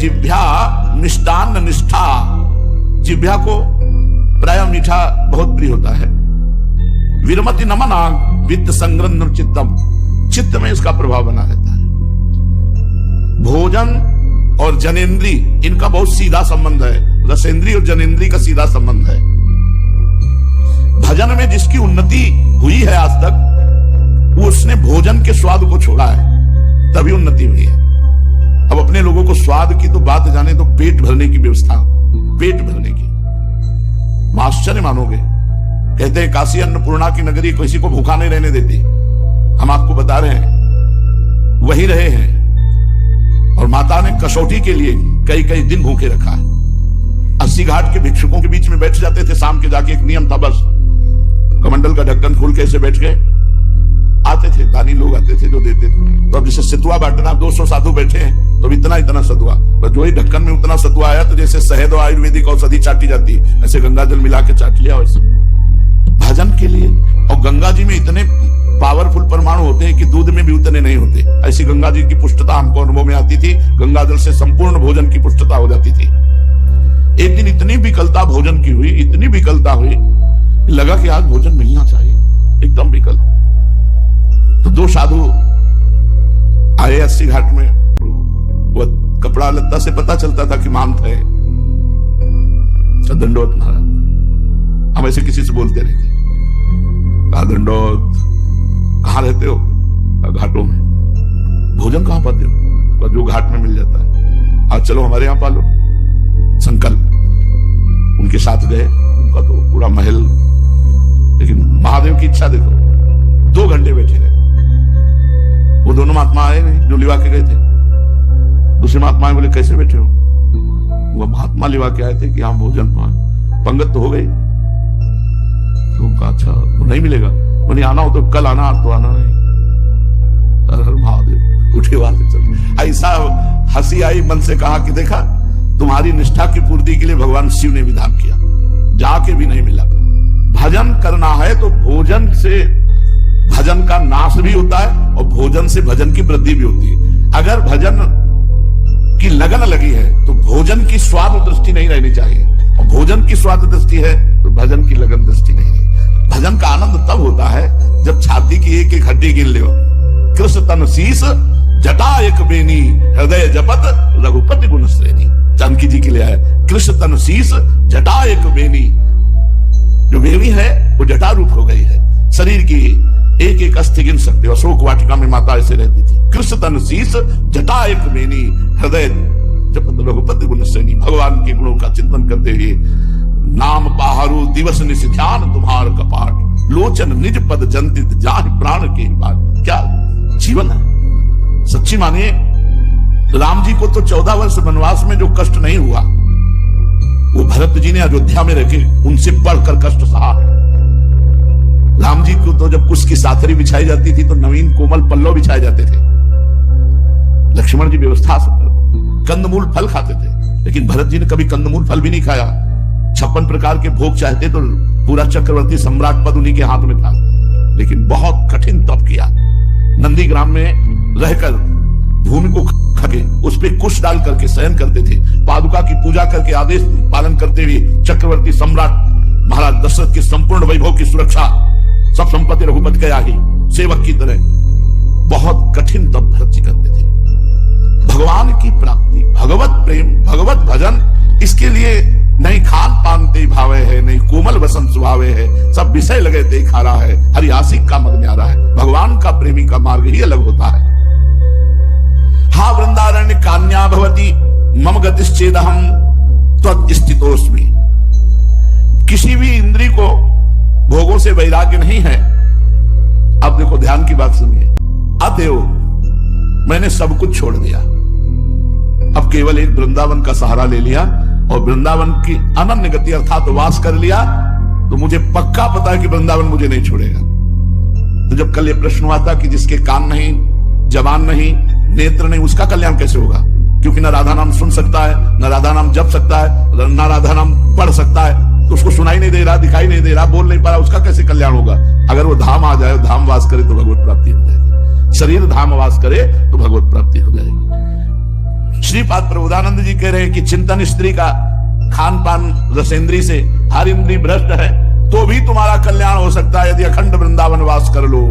जिह्वा मिष्टान्न निष्ठा, जिह्वा को प्राय मीठा बहुत प्रिय होता है। विरमति नमना वित्त संग्रह चित्तम, चित्त में इसका प्रभाव बना रहता है। भोजन और जनेन्द्री इनका बहुत सीधा संबंध है, रसेंद्री और जनेन्द्री का सीधा संबंध है। भजन में जिसकी उन्नति हुई है आज तक, वो उसने भोजन के स्वाद को छोड़ा है, तभी उन्नति हुई है। अब अपने लोगों को स्वाद की तो बात जाने तो पेट भरने की व्यवस्था, पेट भरने की आश्चर्य मानोगे। कहते हैं काशी अन्नपूर्णा की नगरी किसी को भूखा नहीं रहने देती। हम आपको बता रहे हैं, वही रहे हैं। और माता ने कसौटी के लिए कई कई दिन भूखे रखा है। 80 घाट के भिक्षुकों के बीच में बैठ जाते थे शाम के, जाके एक नियम था, बस कमंडल का ढक्कन खोल के ऐसे बैठ गए। आते थे दानी लोग, आते थे जो देते थे। तो अब जैसे सतुआ बांटना, 200 साधु बैठे हैं तो इतना इतना सतुआ, बस जो ही ढक्कन में उतना सतुआ आया, तो जैसे शहद और आयुर्वेदिक औषधि चाटी जाती है, ऐसे गंगा जल मिला के चाट लिया वैसे भजन के लिए। और गंगा जी में इतने पावरफुल परमाणु होते हैं कि दूध में भी उतने नहीं होते। ऐसी गंगा जी की पुष्टता हमको अनुभव में आती थी। गंगा जल से संपूर्ण भोजन की पुष्टता हो जाती थी। एक दिन इतनी विकलता भोजन की हुई, इतनी विकलता हुई, लगा कि आज भोजन मिलना चाहिए, एकदम विकल। तो 2 साधु आए 80 घाट में। वो कपड़ा लत्ता से पता चलता था कि मांत है। दंडोत महाराज, हम ऐसे किसी से बोलते नहीं थे। कहा दंडोत, कहाँ रहते हो? घाटों में। भोजन कहाँ पाते हो? जो घाट में मिल जाता है। आज चलो हमारे यहाँ पालो। संकल्प। उनके साथ गए, उनका तो पूरा महल, लेकिन महादेव की इच्छा देखो, 2 घंटे बैठे रहे। वो दोनों महात्मा आए नहीं जो लिवा के गए थे। दूसरे महात्मा बोले कैसे बैठे हो? वो महात्मा लिवा के आए थे कि हम भोजन पाए। पंगत तो हो गई। तो कहा अच्छा तो नहीं मिलेगा। बोले आना हो तो कल आना, तो आना नहीं। हर हर महादेव, उठे वहां से चल। ऐसा हंसी आई, मन से कहा कि देखा तुम्हारी निष्ठा की पूर्ति के लिए भगवान शिव ने विधान किया, जाके भी नहीं मिला। भजन करना है तो भोजन से भजन का नाश भी होता है और भोजन से भजन की वृद्धि भी होती है। अगर भजन की लगन लगी है तो भोजन की स्वाद दृष्टि नहीं रहनी चाहिए, और भोजन की स्वाद दृष्टि है तो भजन की लगन दृष्टि नहीं रहेगी। भजन का आनंद तब होता है जब छाती की एक एक हड्डी गिन ले। कृष्ण तन शीस जटा एक बेनी, हृदय जपत रघुपति गुण श्रेणी। जानकी जी के लिए आया, कृष्ण तन शीस जटा एक बेनी। जो बेनी है वो जटा रूप हो गई है। शरीर की एक एक अस्थि गिन सकते हो। अशोक वाटिका में माता ऐसे रहती थी। कृष्ण तन शीस जटा एक बेनी, हृदय जपत रघुपति गुण श्रेणी। भगवान के गुणों का चिंतन करते हुए नाम पाहरू दिवस निश ध्यान तुम्हार कपाट, लोचन निज पद जंतित जाहि प्राण के बात। क्या जीवन है। सच्ची मानिए, राम जी को तो 14 वर्ष वनवास में जो कष्ट नहीं हुआ, वो भरत जी ने अयोध्या में रखे उनसे बढ़कर कष्ट सहा है। राम जी को तो जब कुश की साथरी बिछाई जाती थी तो नवीन कोमल पल्लव बिछाए जाते थे। लक्ष्मण जी व्यवस्था से कंदमूल फल खाते थे, लेकिन भरत जी ने कभी कंदमूल फल भी नहीं खाया। 56 प्रकार के भोग चाहते तो पूरा चक्रवर्ती सम्राट पद उन्हीं के हाथ में था, लेकिन बहुत कठिन तप किया। नंदीग्राम में रहकर भूमि को खके उस पे कुश डाल करके शयन करते थे। पादुका की पूजा करके आदेश पालन करते हुए चक्रवर्ती सम्राट महाराज दशरथ के संपूर्ण वैभव की सुरक्षा, सब संपत्ति रघुपति का ही सेवक की तरह बहुत कठिन तप भरत जी करते थे। भगवान की प्राप्ति, भगवत प्रेम, भगवत भजन, इसके लिए नहीं खान पान ते भावे है, नहीं कोमल वसंत सुभावे है, सब विषय लगे ते खारा है, हरि आशिक का मग न्यारा है। भगवान का प्रेमी का मार्ग ही अलग होता है। हा वृंदारण्य कान्या भवती मम गतिश्चेदहम त्वत् स्थितोस्मि। किसी भी इंद्री को भोगों से वैराग्य नहीं है। अब देखो ध्यान की बात सुनिए। अतएव मैंने सब कुछ छोड़ दिया, अब केवल एक वृंदावन का सहारा ले लिया और वृंदावन की अनन्य गति अर्थात वास कर लिया, तो मुझे पक्का पता है कि वृंदावन मुझे नहीं छोड़ेगा। तो जब कल ये प्रश्न हुआ था कि जिसके कान नहीं, जबान नहीं, नेत्र नहीं, उसका कल्याण कैसे होगा? क्योंकि न राधा नाम सुन सकता है, न राधा नाम जप सकता है, न राधा नाम पढ़ सकता है, तो उसको सुनाई नहीं दे रहा, दिखाई नहीं दे रहा, बोल नहीं पा रहा, उसका कैसे कल्याण होगा? अगर वो धाम आ जाए, धाम वास करे तो भगवत प्राप्ति हो जाएगी। शरीर धाम वास करे तो भगवत प्राप्ति हो जाएगी। श्रीपाद प्रबोधानंद जी कह रहे हैं कि चिंतन स्त्री का खान पान रसेंद्री से, हर इंद्री भ्रष्ट है तो भी तुम्हारा कल्याण हो सकता है यदि अखंड वृंदावन वास कर लो।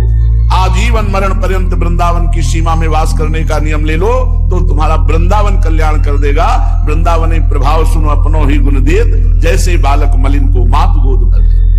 आजीवन मरण पर्यंत वृंदावन की सीमा में वास करने का नियम ले लो तो तुम्हारा वृंदावन कल्याण कर देगा। वृंदावन प्रभाव सुनो अपनो ही गुण देत, जैसे बालक मलिन को मात गोद भर दे।